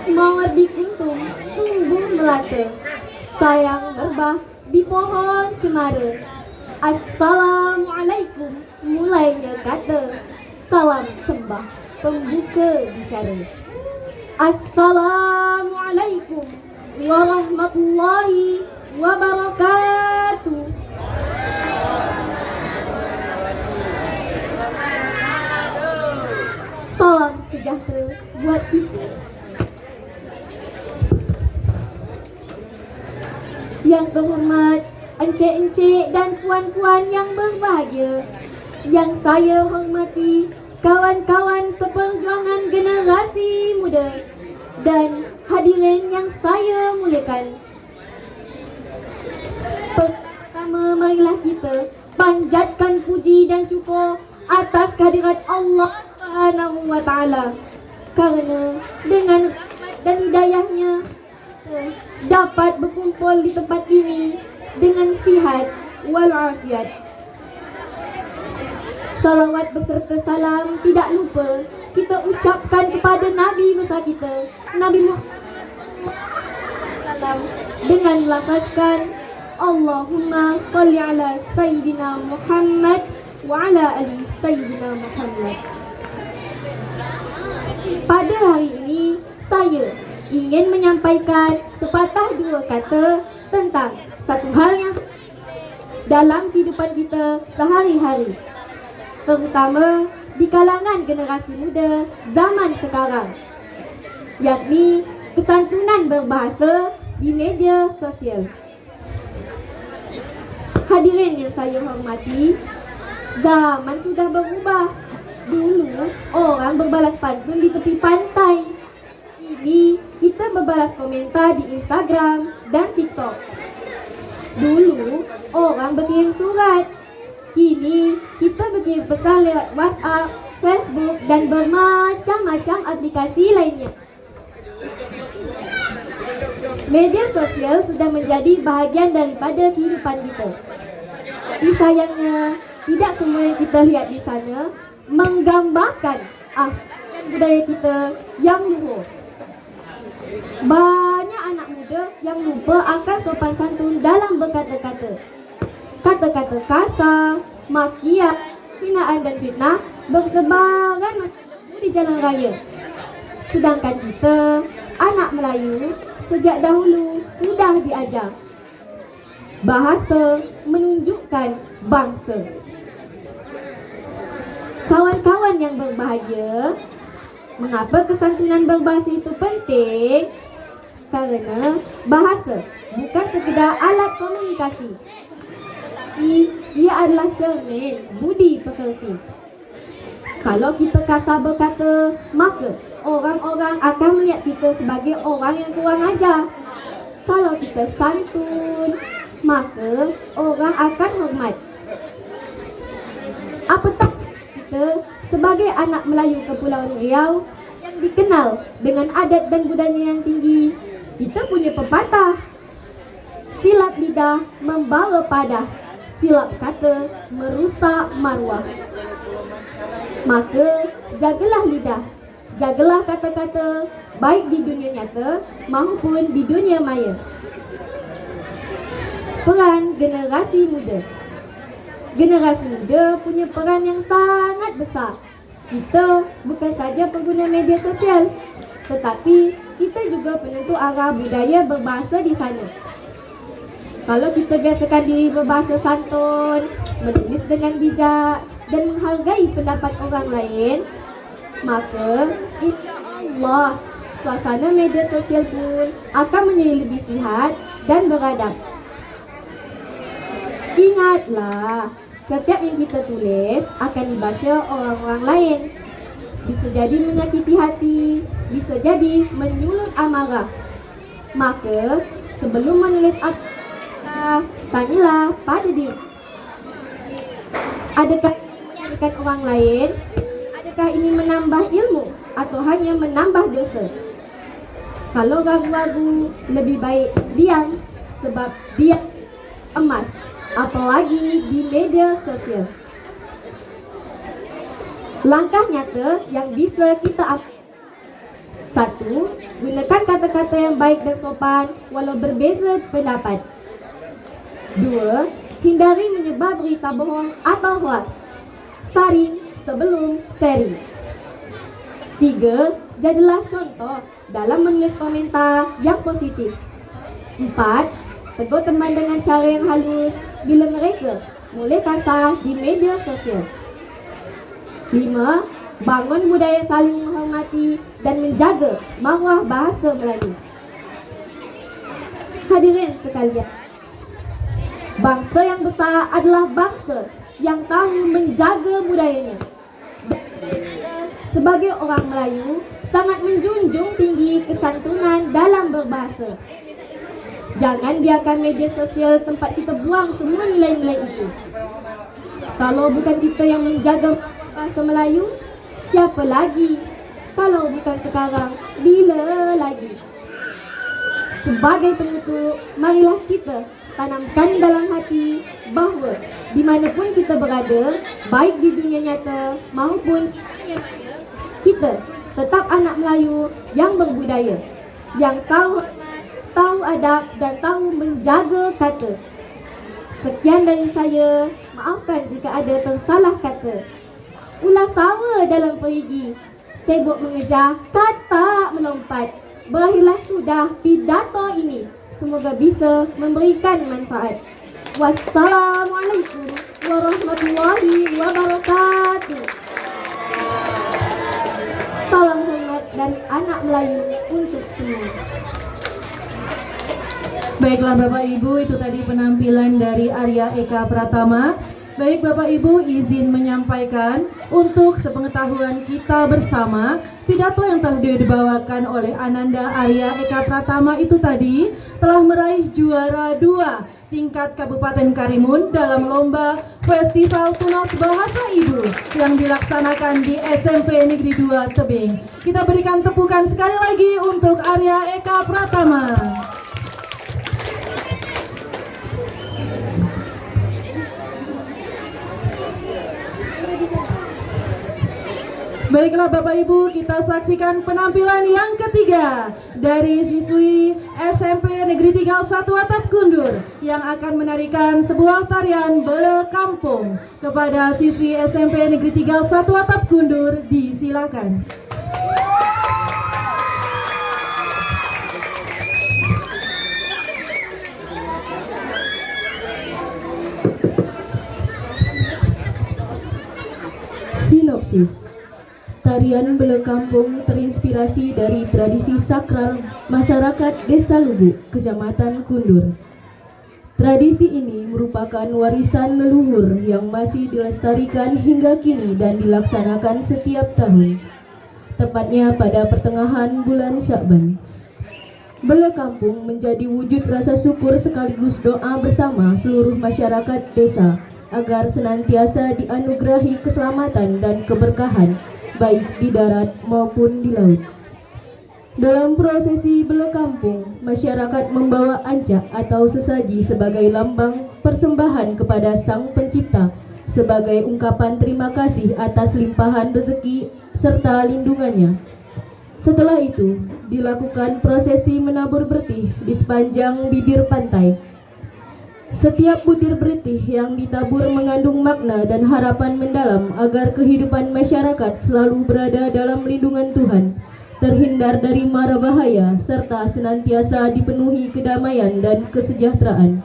Mawar di kuntum tumbuh melata, sayang merbah di pohon cemara. Assalamualaikum mulainya kata, salam sembah pembuka bicara. Assalamualaikum warahmatullahi wabarakatuh. Salam sejahtera buat kita. Yang terhormat encik-encik dan puan-puan yang berbahagia, yang saya hormati kawan-kawan seperjuangan generasi muda dan hadirin yang saya muliakan. Pertama, marilah kita panjatkan puji dan syukur atas kehadirat Allah Subhanahu wa Ta'ala, kerana dengan rahmat dan hidayahnya dapat berkumpul di tempat ini dengan sihat walafiat. Salawat beserta salam tidak lupa kita ucapkan kepada Nabi besar kita, Nabi Muhammad, dengan melafazkan Allahumma salli ala Sayyidina Muhammad wa ala ali Sayyidina Muhammad. Pada hari ini saya ingin menyampaikan sepatah dua kata tentang satu hal yang dalam kehidupan kita sehari-hari, terutama di kalangan generasi muda zaman sekarang, yakni kesantunan berbahasa di media sosial. Hadirin yang saya hormati, zaman sudah berubah. Dulu orang berbalas pantun di tepi pantai. Kini kita berbalas komentar di Instagram dan TikTok. Dulu orang berkirim surat. Kini kita berkirim pesan lewat WhatsApp, Facebook dan bermacam-macam aplikasi lainnya. Media sosial sudah menjadi bahagian daripada kehidupan kita. Tapi sayangnya, tidak semua yang kita lihat di sana menggambarkan dan budaya kita yang luhur. Banyak anak muda yang lupa akan sopan santun dalam berkata-kata. Kata-kata kasar, makian, hinaan dan fitnah bersebaran macam debu di jalan raya. Sedangkan kita, anak Melayu, sejak dahulu sudah diajar. Bahasa menunjukkan bangsa. Kawan-kawan yang berbahagia, mengapa kesantunan berbahasa itu penting? Kerana bahasa bukan sekedar alat komunikasi, tapi ia adalah cermin budi pekerti. Kalau kita kasar berkata, maka orang-orang akan melihat kita sebagai orang yang kurang ajar. Kalau kita santun, maka orang akan hormat. Apatah kita sebagai anak Melayu Kepulauan Riau yang dikenal dengan adat dan budaya yang tinggi, kita punya pepatah, silap lidah membawa padah, silap kata merusak maruah. Maka jagalah lidah, jagalah kata-kata, baik di dunia nyata maupun di dunia maya. Peran generasi muda. Generasi muda punya peran yang sangat besar. Kita bukan saja pengguna media sosial, tetapi kita juga penentu arah budaya berbahasa di sana. Kalau kita biasakan diri berbahasa santun, menulis dengan bijak dan menghargai pendapat orang lain, maka insya-Allah suasana media sosial pun akan menjadi lebih sihat dan beradab. Ingatlah, setiap yang kita tulis akan dibaca orang-orang lain. Bisa jadi menyakiti hati, bisa jadi menyulut amarah. Maka sebelum menulis apa, tanyalah pada diri. Adakah menyakitkan orang lain? Adakah ini menambah ilmu atau hanya menambah dosa? Kalau ragu-ragu, lebih baik diam, sebab dia emas. Apalagi di media sosial. Langkah nyata yang bisa kita ambil. 1. Gunakan kata-kata yang baik dan sopan walau berbeza pendapat. 2. Hindari menyebar berita bohong atau hoax. Saring sebelum sharing. 3. Jadilah contoh dalam menulis komentar yang positif. 4. Tegur teman dengan cara yang halus bila mereka mulai kasar di media sosial. 5. Bangun budaya saling menghormati dan menjaga maruah bahasa Melayu. Hadirin sekalian, bangsa yang besar adalah bangsa yang tahu menjaga budayanya. Sebagai orang Melayu, sangat menjunjung tinggi kesantunan dalam berbahasa. Jangan biarkan media sosial tempat kita buang semua nilai-nilai itu. Kalau bukan kita yang menjaga bahasa Melayu, siapa lagi? Kalau bukan sekarang, bila lagi? Sebagai penutup, marilah kita tanamkan dalam hati bahawa dimanapun kita berada, baik di dunia nyata maupun kita tetap anak Melayu yang berbudaya, yang tahu hormat, tahu adab dan tahu menjaga kata. Sekian dari saya, maafkan jika ada tersalah kata. Ulas sawa dalam perigi, sibuk mengejar kata melompat. Berakhirlah sudah pidato ini, semoga bisa memberikan manfaat. Wassalamualaikum warahmatullahi wabarakatuh. Salam hormat dari anak Melayu untuk semua. Baiklah Bapak Ibu, itu tadi penampilan dari Arya Eka Pratama. Baik Bapak Ibu, izin menyampaikan untuk sepengetahuan kita bersama, pidato yang telah dibawakan oleh Ananda Arya Eka Pratama itu tadi telah meraih juara 2 tingkat Kabupaten Karimun dalam lomba Festival Tunas Bahasa Ibu yang dilaksanakan di SMP Negeri 2 Tebing. Kita berikan tepukan sekali lagi untuk Arya Eka Pratama. Baiklah Bapak Ibu, kita saksikan penampilan yang ketiga dari siswi SMP Negeri 3 1 Atap Kundur yang akan menarikan sebuah tarian Bele Kampung. Kepada siswi SMP Negeri 3 1 Atap Kundur, disilakan. Sinopsis. Tarian Bele Kampung terinspirasi dari tradisi sakral masyarakat Desa Lubuk, Kecamatan Kundur. Tradisi ini merupakan warisan leluhur yang masih dilestarikan hingga kini dan dilaksanakan setiap tahun, tepatnya pada pertengahan bulan Syakban. Bele Kampung menjadi wujud rasa syukur sekaligus doa bersama seluruh masyarakat desa agar senantiasa dianugerahi keselamatan dan keberkahan baik di darat maupun di laut. Dalam prosesi Bele Kampung, masyarakat membawa ancak atau sesaji sebagai lambang persembahan kepada Sang Pencipta sebagai ungkapan terima kasih atas limpahan rezeki serta lindungannya. Setelah itu, dilakukan prosesi menabur bertih di sepanjang bibir pantai. Setiap butir beritih yang ditabur mengandung makna dan harapan mendalam agar kehidupan masyarakat selalu berada dalam lindungan Tuhan, terhindar dari mara bahaya, serta senantiasa dipenuhi kedamaian dan kesejahteraan.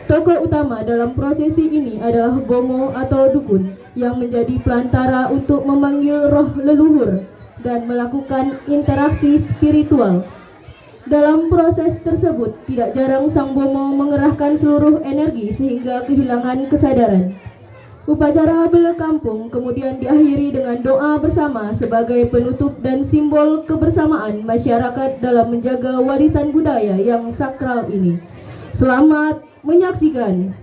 Tokoh utama dalam prosesi ini adalah Bomo atau dukun yang menjadi pelantara untuk memanggil roh leluhur dan melakukan interaksi spiritual. Dalam proses tersebut, tidak jarang Sang Bomo mengerahkan seluruh energi sehingga kehilangan kesadaran. Upacara Bele Kampung kemudian diakhiri dengan doa bersama sebagai penutup dan simbol kebersamaan masyarakat dalam menjaga warisan budaya yang sakral ini. Selamat menyaksikan.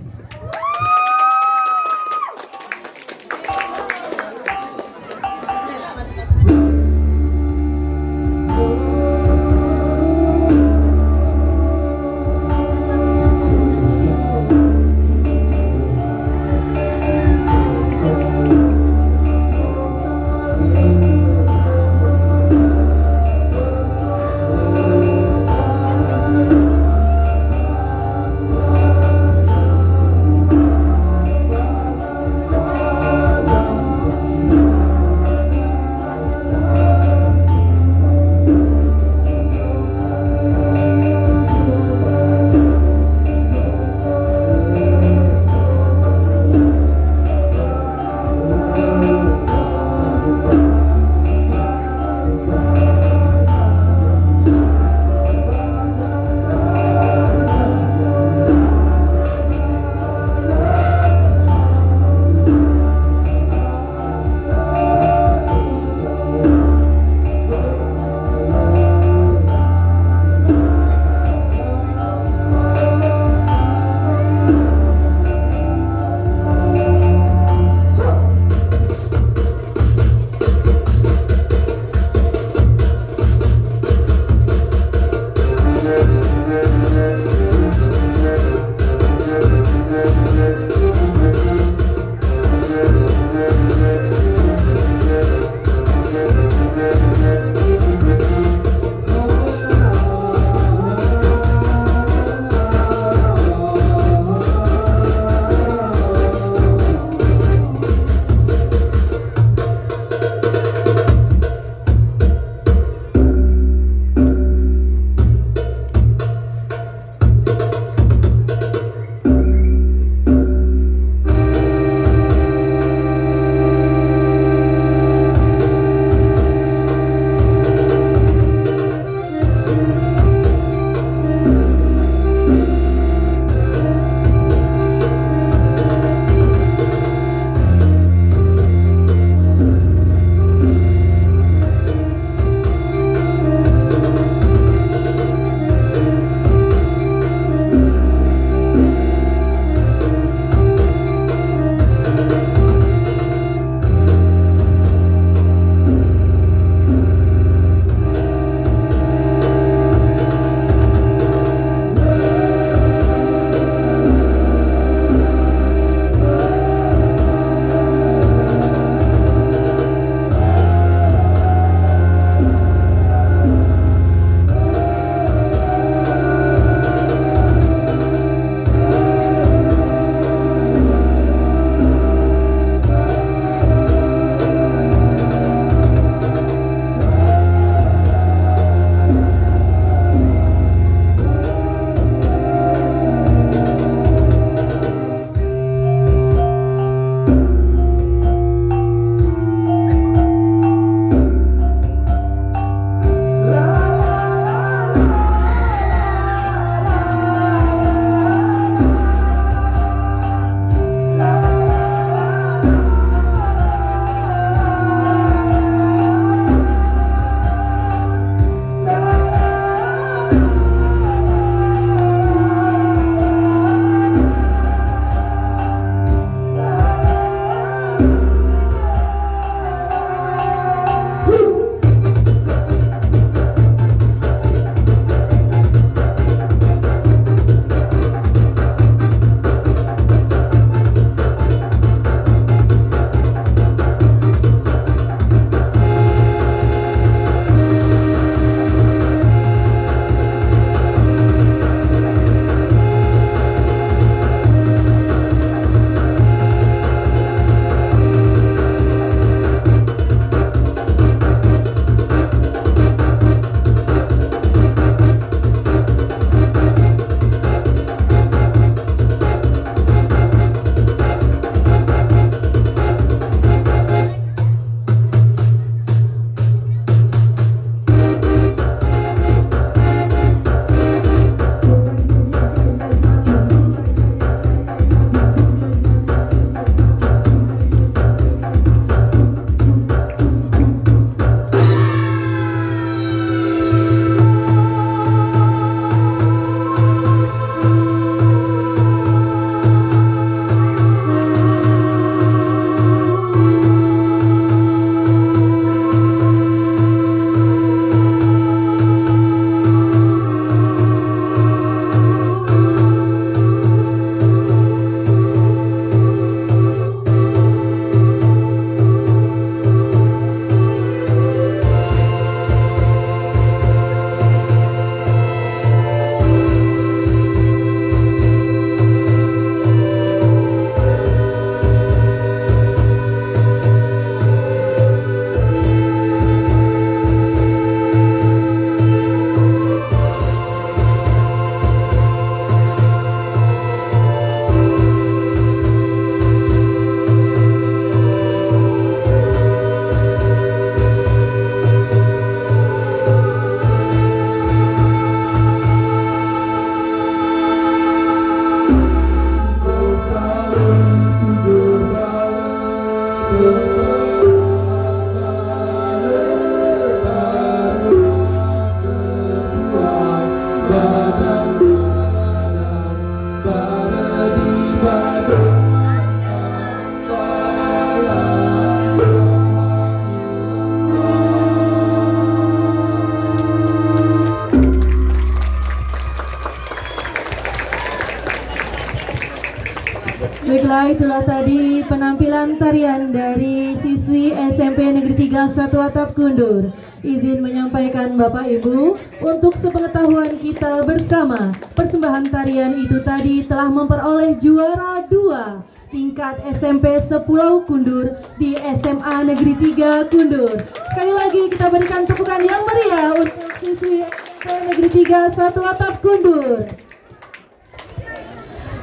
Baiklah, itulah tadi penampilan tarian dari siswi SMP Negeri 3 Satu Atap Kundur. Izin menyampaikan Bapak Ibu, untuk sepengetahuan kita bersama, persembahan tarian itu tadi telah memperoleh juara 2 tingkat SMP Sepulau Kundur di SMA Negeri 3 Kundur. Sekali lagi kita berikan tepukan yang meriah untuk siswi SMP Negeri 3 Satu Atap Kundur.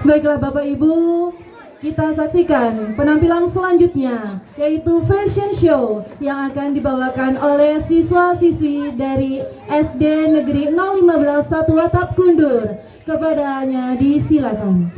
Baiklah Bapak Ibu, kita saksikan penampilan selanjutnya, yaitu fashion show yang akan dibawakan oleh siswa-siswi dari SD Negeri 015 Satu Atap Kundur. Kepadanya disilakan.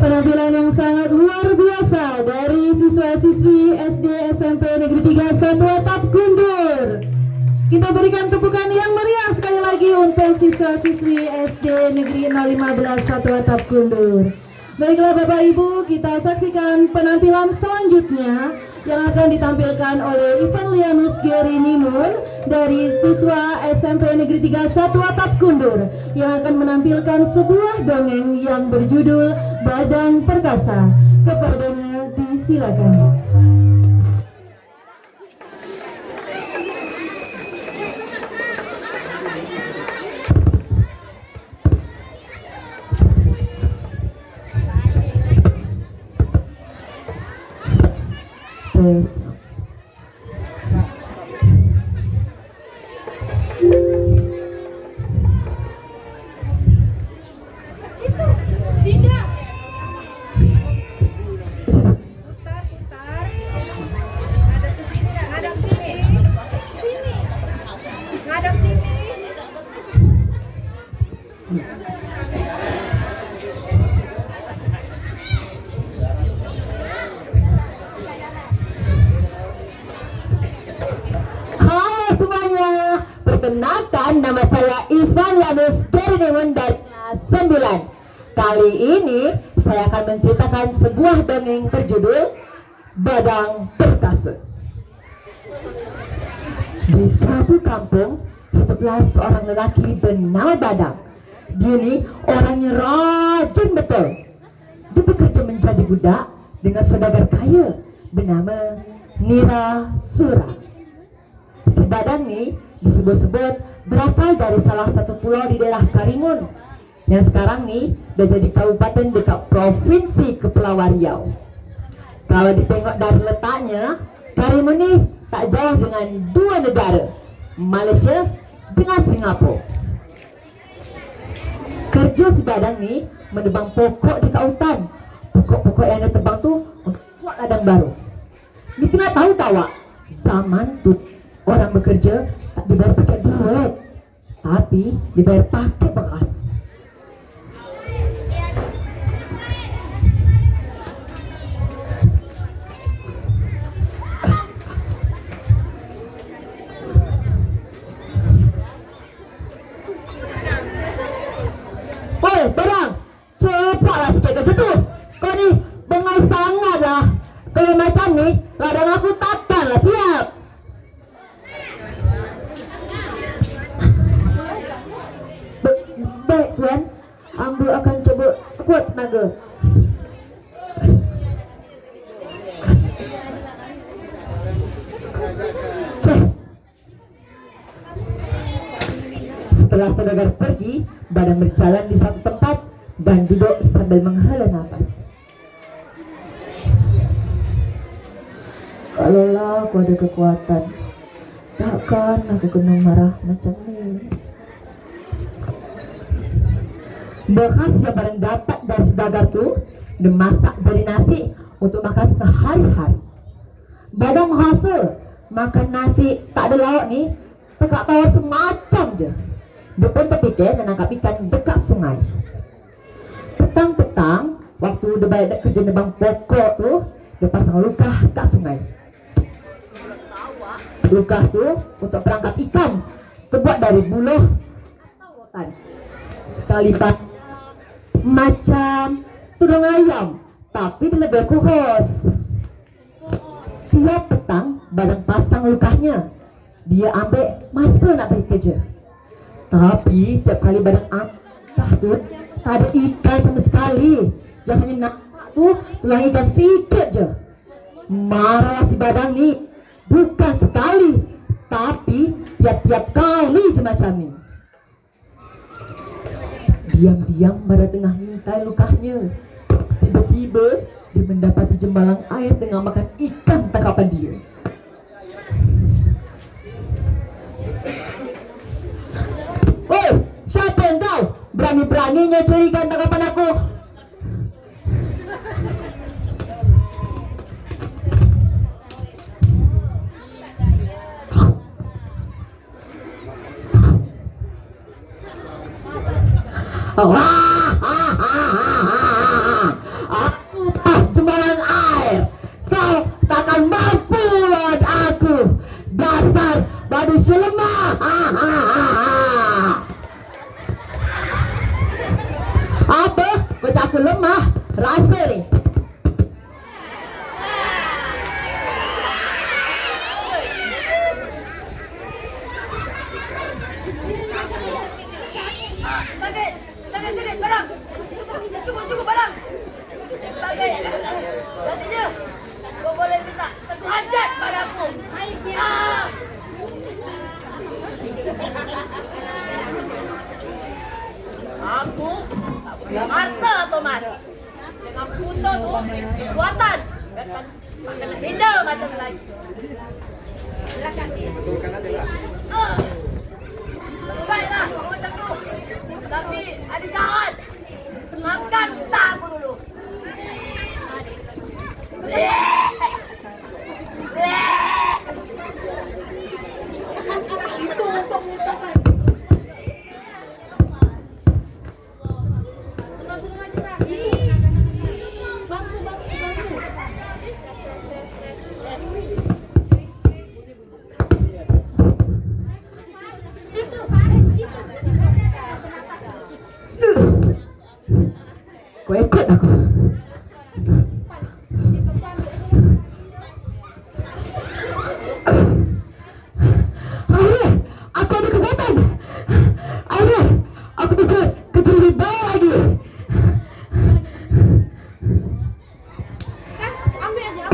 Penampilan yang sangat luar biasa dari siswa-siswi SD SMP Negeri 3 Satu Atap Kundur. Kita berikan tepukan yang meriah sekali lagi untuk siswa-siswi SD Negeri 015 Satu Atap Kundur. Baiklah Bapak Ibu, kita saksikan penampilan selanjutnya yang akan ditampilkan oleh Ivan Lianus Geri Nimun dari siswa SMP Negeri 3 Satu Atap Kundur yang akan menampilkan sebuah dongeng yang berjudul Badang Perkasa. Kepadanya disilakan. Perkenalkan, nama saya Ivan Lianus Geri Nimun dari kelas 9. Kali ini saya akan menceritakan sebuah dongeng berjudul Badang Perkasa. Di suatu kampung hiduplah seorang lelaki bernama Badang. Dia ini orangnya rajin betul. Dia bekerja menjadi budak dengan saudagar kaya bernama Nira Sura. Si Badang ni disebut-sebut berasal dari salah satu pulau di daerah Karimun yang sekarang nih dah jadi kabupaten dekat provinsi Kepulauan Riau. Kalau ditengok dari letaknya, Karimun nih tak jauh dengan dua negara, Malaysia dengan Singapura. Kerja si Badang nih menebang pokok dekat hutan. Pokok-pokok yang dia tebang tu untuk buat ladang baru. Ni kena tahu tak wak, zaman tu orang bekerja tak dibayar pakai duit, tapi dibayar pakai bekas. Oi, Badang, cepatlah sikit kerja tu. Kau ni bengai sangat lah. Kalau macam ni, ladang aku takkanlah siap. Baik tuan, hamba akan cuba sekuat tenaga. Setelah saudagar pergi, Badang berjalan di suatu tempat dan duduk sambil menghela nafas. Kalaulah aku ada kekuatan, takkan aku kena marah macam ni. Bekas yang Badang dapat dari saudagar tu dimasak jadi nasi untuk makan sehari-hari. Badang merasa makan nasi tak ada lauk ni tekak tawar semacam je. Dia pun terfikir menangkap ikan dekat sungai. Petang-petang, waktu dia balik kerja nebang pokok tu, dia pasang lukah kat sungai. Lukah tu untuk perangkap ikan, terbuat dari buluh atau rotan. Sekali macam tudung ayam, tapi dia lebih kurus. Tiap petang Badang pasang lukahnya, dia ambil masa nak pergi kerja. Tapi tiap kali Badang angkat tu, tak ada ikan sama sekali. Yang hanya nampak tu tulang ikan sikit je. Marah si Badang ni, bukan sekali, tapi tiap-tiap kali je macam ni. Diam-diam Badang tengah ngintai lukahnya, tiba-tiba dia mendapati jembalang air tengah makan ikan tangkapan dia. Hei, siapa yang kau? Berani-beraninya curi ikan tangkapan aku. Aku jembalang air, kau takkan mampu lawan aku. Dasar manusia lemah. Apa? Kau cakap aku lemah? Rasa ni. Sakit, barang. Cukup barang. Sebagai gantinya, kau boleh minta satu hajat padaku. Aku tak punya harta, Thomas. Dengan puto tu, kekuatan. Tak kena benda macam Melayu. Silakan dia. Baiklah, macam tu. Tapi ada syarat. Makan tak aku dulu. Kau ikut aku. Akhirnya, aku ada kekuatan. Akhirnya, aku bisa kerja lebih baik lagi.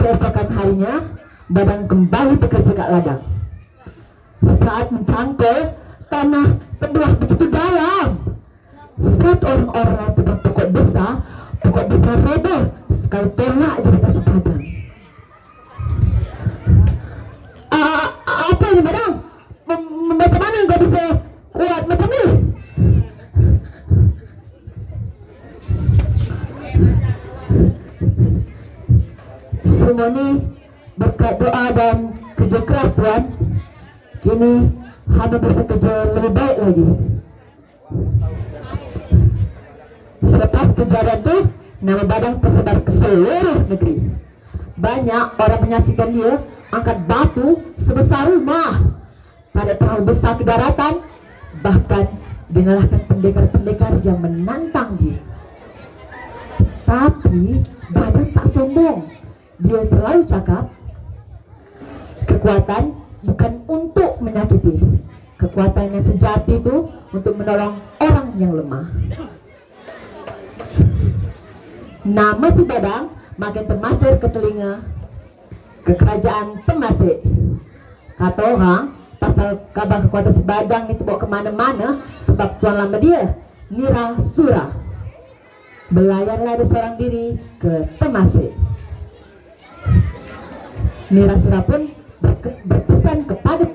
Keesokan harinya, Badang kembali bekerja kat ladang. Saat mencangkul, tanah terbelah begitu dalam. Saat orang-orang yang pegang pokok besar roboh sekali tolak je dekat si Badang. Apa ni Badang? Macam mana kau bisa kuat macam ni? Semua ni berkat doa dan kerja keras tuan. Kini hamba bisa kerja lebih baik lagi. Selepas kejadian tu, nama Badang tersebar ke seluruh negeri. Banyak orang menyaksikan dia angkat batu sebesar rumah pada perahu besar ke daratan, bahkan mengalahkan pendekar-pendekar yang menantang dia. Tapi Badang tak sombong. Dia selalu cakap, kekuatan bukan untuk menyakiti. Kekuatan yang sejati itu untuk menolong orang yang lemah. Nama si Badang makin termasyhur ke telinga ke kerajaan Temasek. Kata orang, pasal kabar kekuatan si Badang itu bawa ke mana-mana sebab tuan lama dia, Nira Sura. Belayarlah dia seorang diri ke Temasek. Nira Sura pun berpesan kepada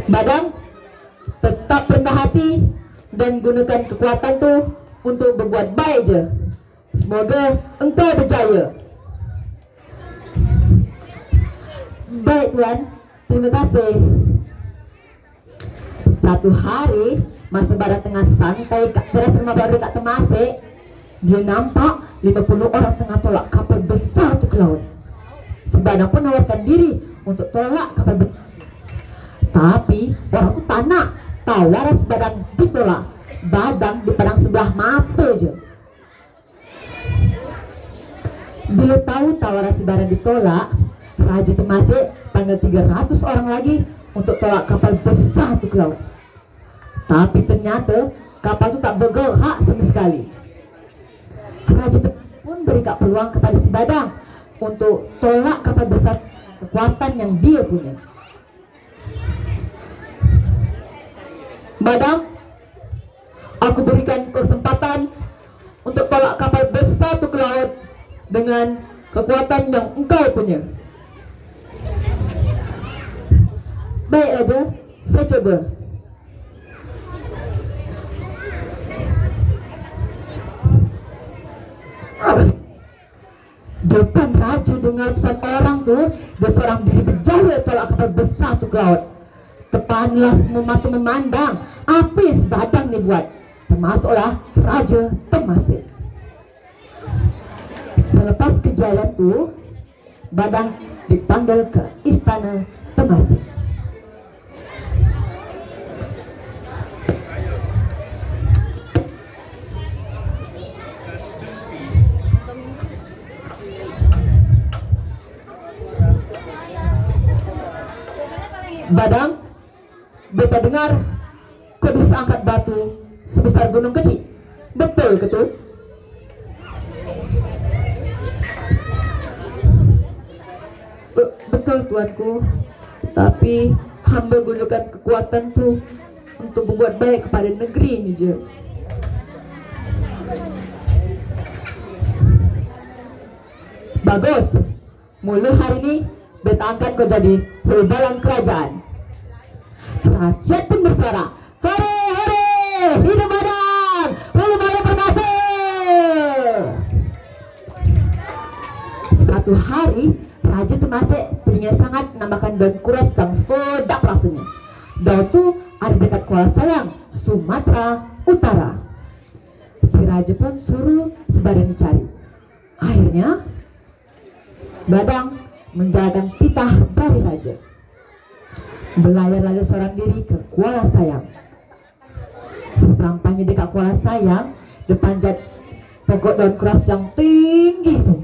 Badang, tetap rendah hati dan gunakan kekuatan tu untuk berbuat baik je. Semoga engkau berjaya. Baik tuan, terima kasih. Satu hari, masa Badang tengah santai kat teras rumah baru kat Temasek, Dia nampak 50 orang tengah tolak kapal besar itu ke laut. Si Badang pun menawarkan diri untuk tolak kapal besar. Tapi orang itu tak nak. Tawaran si Badang ditolak. Badang dipandang sebelah mata je. Bila tahu tawaran si Badang ditolak, Raja Temasek panggil 300 orang lagi untuk tolak kapal besar itu ke laut. Tapi ternyata kapal itu tak bergerak sama sekali. Raja Temasek pun berikan peluang kepada si Badang untuk tolak kapal besar kekuatan yang dia punya. Badang, aku berikan kesempatan untuk tolak kapal besar itu ke laut dengan kekuatan yang engkau punya. Baik Raja, saya coba. Depan Raja dengan ratusan orang tuh, dia seorang diri berjaya tolak kapal besar tuh ke laut. Tepanlah semua mata memandang apa yang si Badang ni buat, termasuklah Raja Temasek. Selepas kejayaan tu, Badang dipanggil ke istana Temasek. Badang, beta dengar kau bisa angkat batu sebesar gunung kecil. Betul ke tu? Betul tuanku. Tapi hamba gunakan kekuatan tu untuk berbuat baik kepada negeri ini je. Bagus. Mula hari ini beta angkat kau jadi Hulbalang kerajaan. Rakyat pun bersorak, hore hore, hidup Badang, Hulbalang bermasa. Satu hari Raja Temasek teringin sangat menambahkan daun kuras yang sedap rasanya. Daun tu ada dekat Kuala Sayang, Sumatera Utara. Si Raja pun suruh si Badang dicari. Akhirnya Badang menjalankan titah dari Raja. Berlayar-layar seorang diri ke Kuala Sayang. Sesampainya dekat Kuala Sayang, depanjat pokok daun keras yang tinggi tu.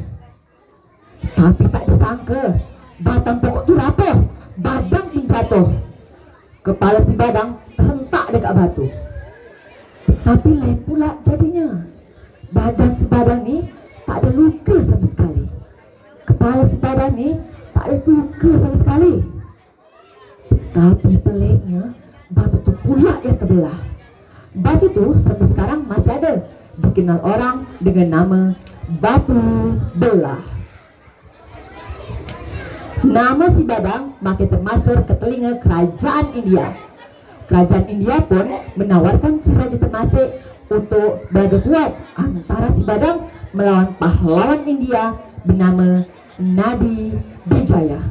Tapi tak disangka batang pokok tu rapuh. Badang pun jatuh. Kepala si Badang terhentak dekat batu. Tapi lain pula jadinya. Badan si Badang ni tak ada luka sama sekali. Kepala si Badang ni tak ada luka sama sekali. Tapi peliknya, batu tu pula yang terbelah. Batu tu sampai sekarang masih ada, dikenal orang dengan nama Batu Belah. Nama si Badang makin termasyhur ke telinga kerajaan India. Kerajaan India pun menawarkan si Raja Temasek untuk beradu kuat antara si Badang melawan pahlawan India bernama Nadi Bijaya.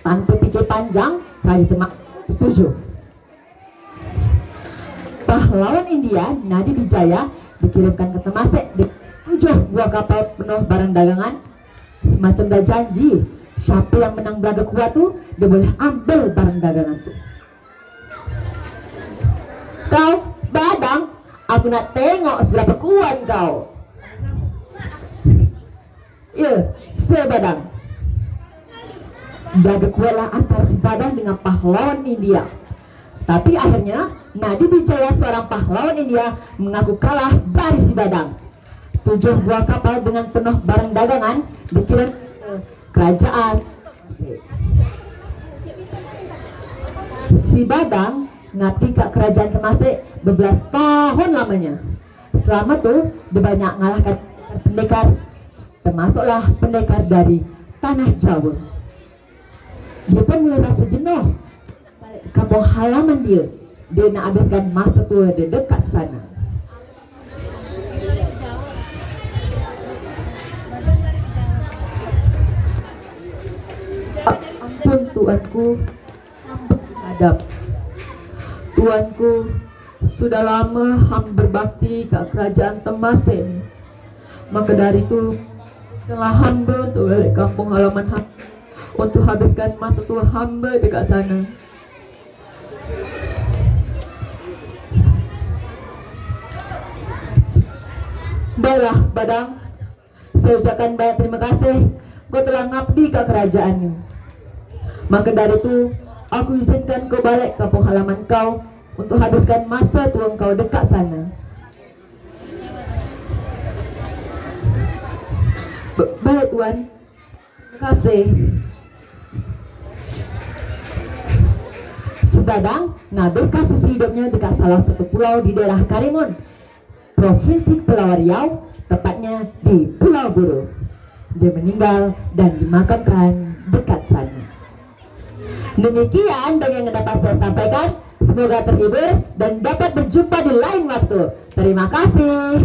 Tanpa fikir panjang, Raja Temasek setuju. Pahlawan India Nadi Bijaya dikirimkan ke Temasek di 7 buah kapal penuh barang dagangan. Semacam dah janji, siapa yang menang belaga kuat tu, dia boleh ambil barang dagangan tu. Kau, Badang, aku nak tengok seberapa kuat kau. Ya, saya Badang. Belaga kuatlah antara si Badang dengan pahlawan India. Tapi akhirnya Nadi Bijaya, seorang pahlawan India, mengaku kalah dari si Badang. 7 buah kapal dengan penuh barang dagangan dikirim ke kerajaan. Si Badang ngabdi kat kerajaan Temasek berbelas tahun lamanya. Selama tu dia banyak ngalahkan pendekar, termasuklah pendekar dari tanah Jawa. Dia pun mulai rasa jenuh balik ke kampung halaman dia. Dia nak habiskan masa tua dia dekat sana. Ampun tuanku, ampun hadap. Tuanku, sudah lama hamba berbakti kat kerajaan Temasek. Maka dari itu, telah hamba untuk balik kampung halaman hamba, untuk habiskan masa tua hamba dekat sana. Baiklah, Badang, saya ucapkan banyak terima kasih. Kau telah ngabdi ke kerajaan ini. Maka dari itu, aku izinkan kau balik kampung halaman kau untuk habiskan masa tua kau dekat sana. Baik Tuan, terima kasih. Si Badang menghabiskan sisa hidupnya dekat salah satu pulau di daerah Karimun, Provinsi Kepulauan Riau, tepatnya di Pulau Buru. Dia meninggal dan dimakamkan dekat sana. Demikian dongeng yang dapat saya sampaikan. Semoga terhibur dan dapat berjumpa di lain waktu. Terima kasih.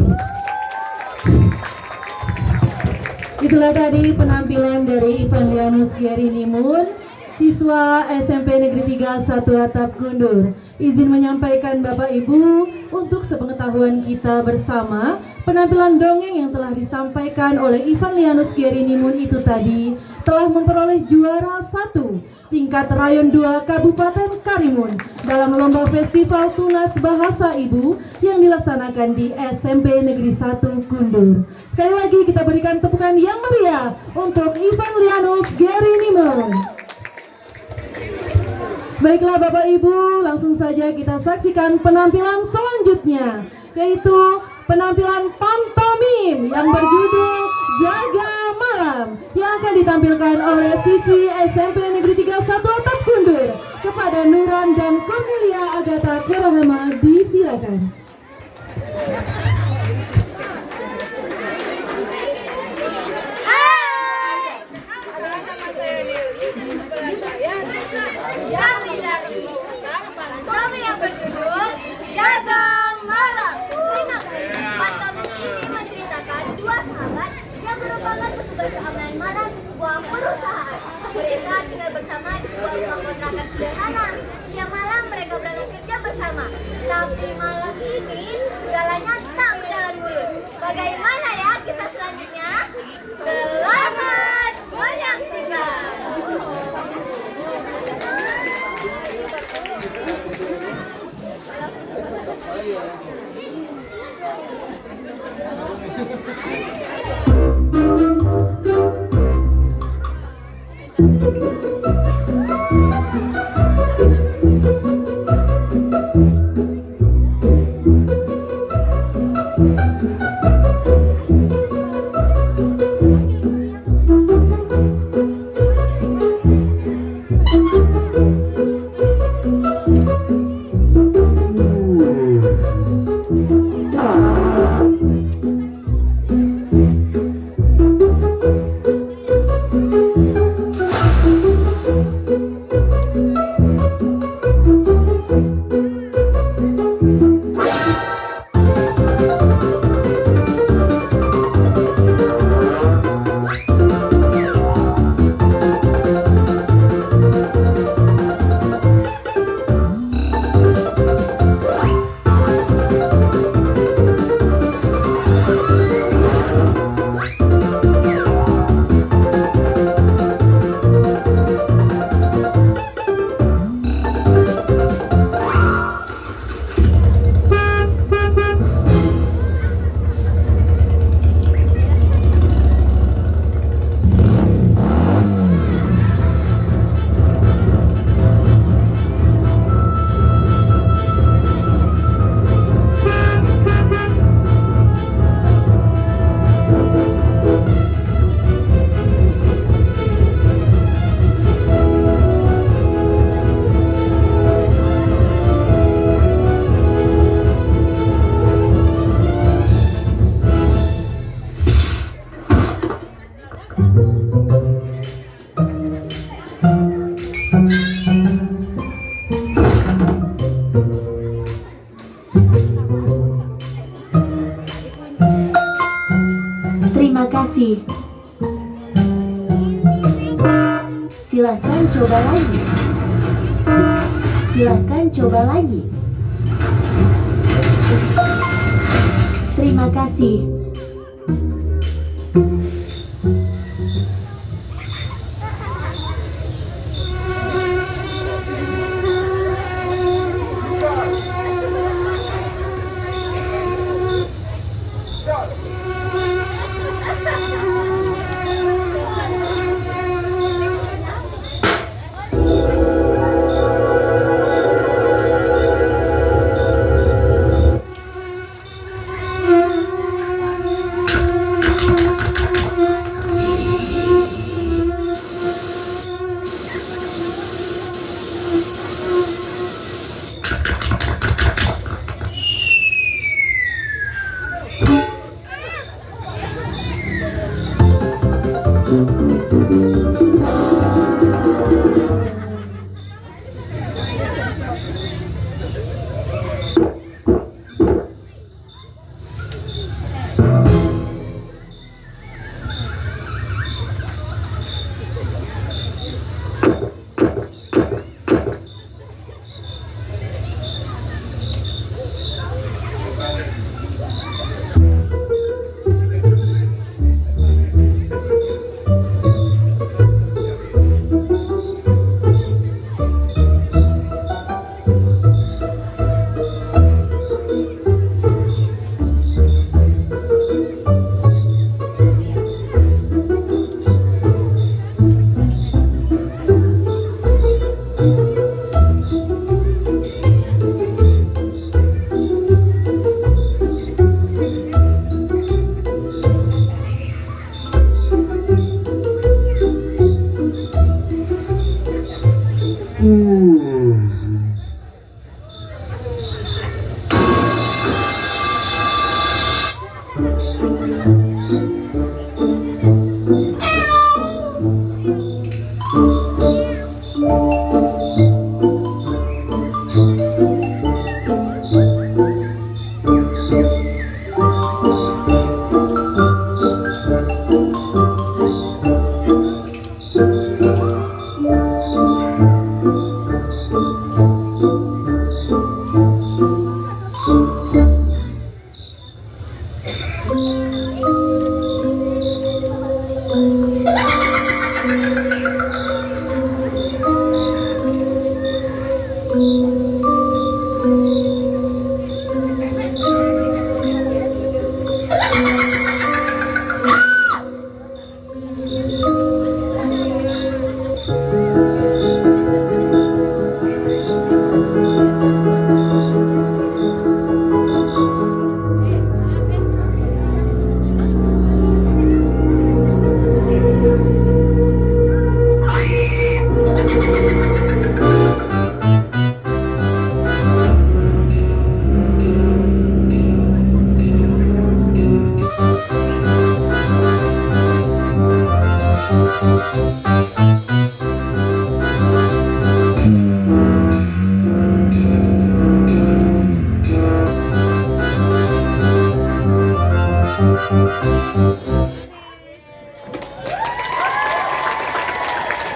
Itulah tadi penampilan dari Ivan Lianus Giarinimun, siswa SMP Negeri 3 1 Atap Kundur. Izin menyampaikan Bapak Ibu, untuk sepengetahuan kita bersama, penampilan dongeng yang telah disampaikan oleh Ivan Lianus Giarinimun itu tadi telah memperoleh juara 1 tingkat Rayon 2 Kabupaten Karimun dalam lomba Festival Tunas Bahasa Ibu yang dilaksanakan di SMP Negeri 1 Kundur. Sekali lagi kita berikan tepukan yang meriah untuk Ivan Lianus Giarinimun. Baiklah Bapak Ibu, langsung saja kita saksikan penampilan selanjutnya, yaitu penampilan pantomim yang berjudul Jaga Malam yang akan ditampilkan oleh siswi SMP Negeri 3 1 Atap Kundur. Kepada Nuran dan Cornelia Agatha Kurahama disilakan. Kami yang berjudul Jaga Malam. Pantomim ini menceritakan dua sahabat yang merupakan petugas keamanan malam di sebuah perusahaan. Mereka tinggal bersama di sebuah rumah kontrakan sederhana. Setiap malam mereka berangkat kerja bersama. Tapi malam ini segalanya tak berjalan mulus. Bagaimana ya kisah selanjutnya? Selamat menyaksikan. Terima kasih. Silahkan coba lagi. Silahkan coba lagi. Terima kasih.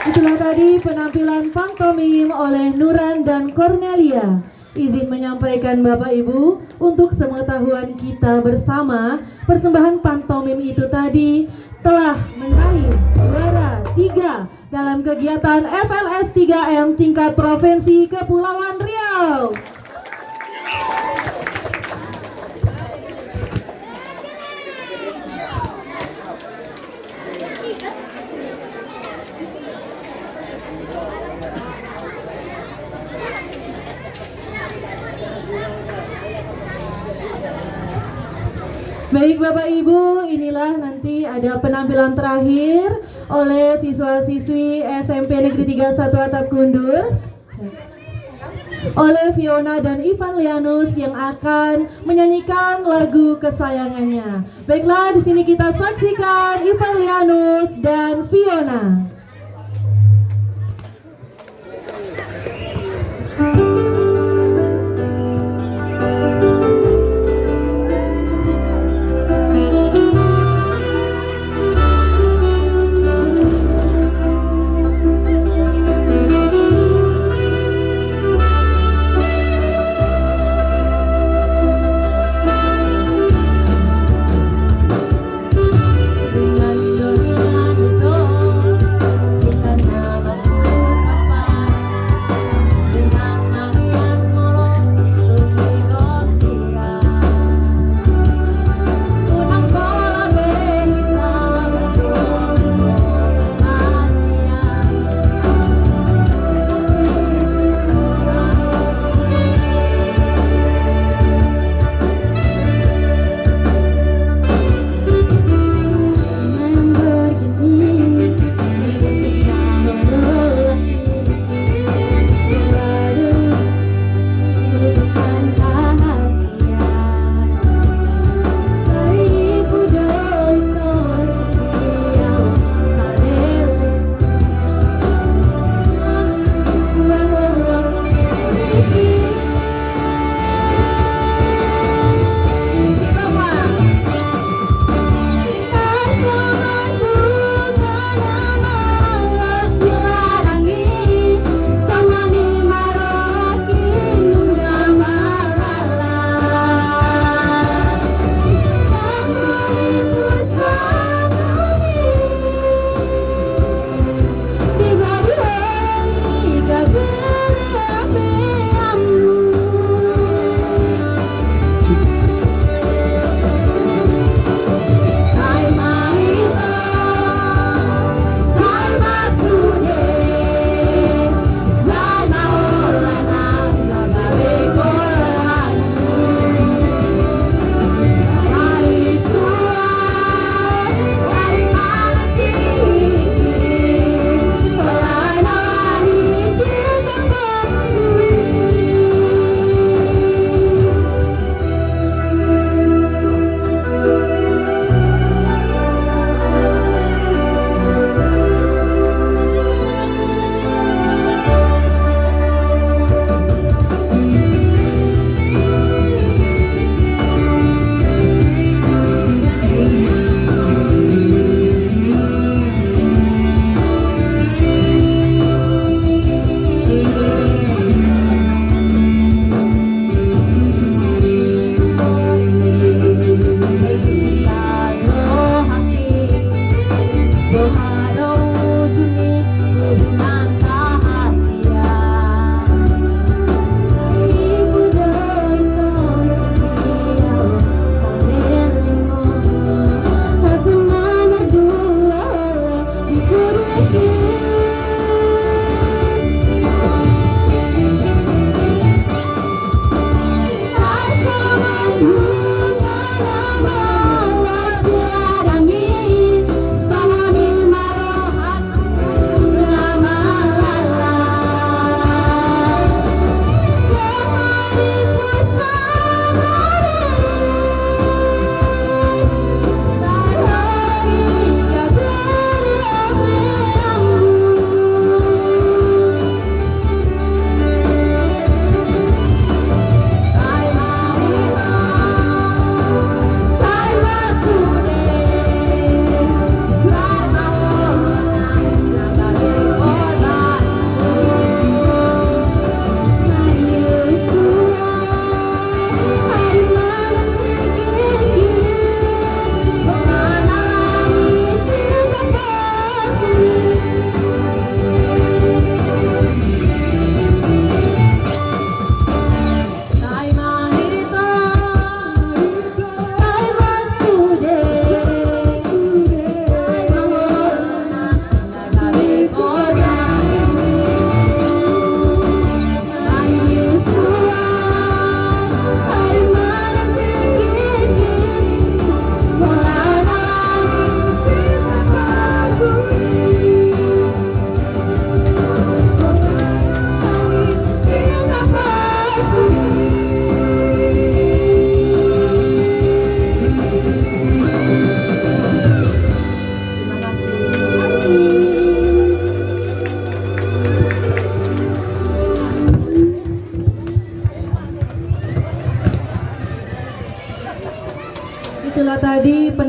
Itulah tadi penampilan pantomim oleh Nuran dan Cornelia. Izin menyampaikan Bapak Ibu, untuk sepengetahuan kita bersama, persembahan pantomim itu tadi telah meraih juara 3 dalam kegiatan FLS 3M tingkat Provinsi Kepulauan Riau. Baik Bapak Ibu, inilah nanti ada penampilan terakhir oleh siswa-siswi SMP Negeri 31 Atap Kundur oleh Fiona dan Ivan Lianus yang akan menyanyikan lagu kesayangannya. Baiklah, di sini kita saksikan Ivan Lianus dan Fiona.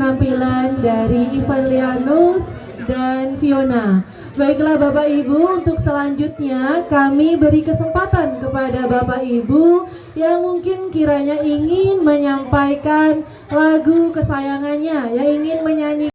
penampilan dari Ivan Lianus dan Fiona. Baiklah Bapak Ibu, untuk selanjutnya kami beri kesempatan kepada Bapak Ibu yang mungkin kiranya ingin menyampaikan lagu kesayangannya, yang ingin menyanyi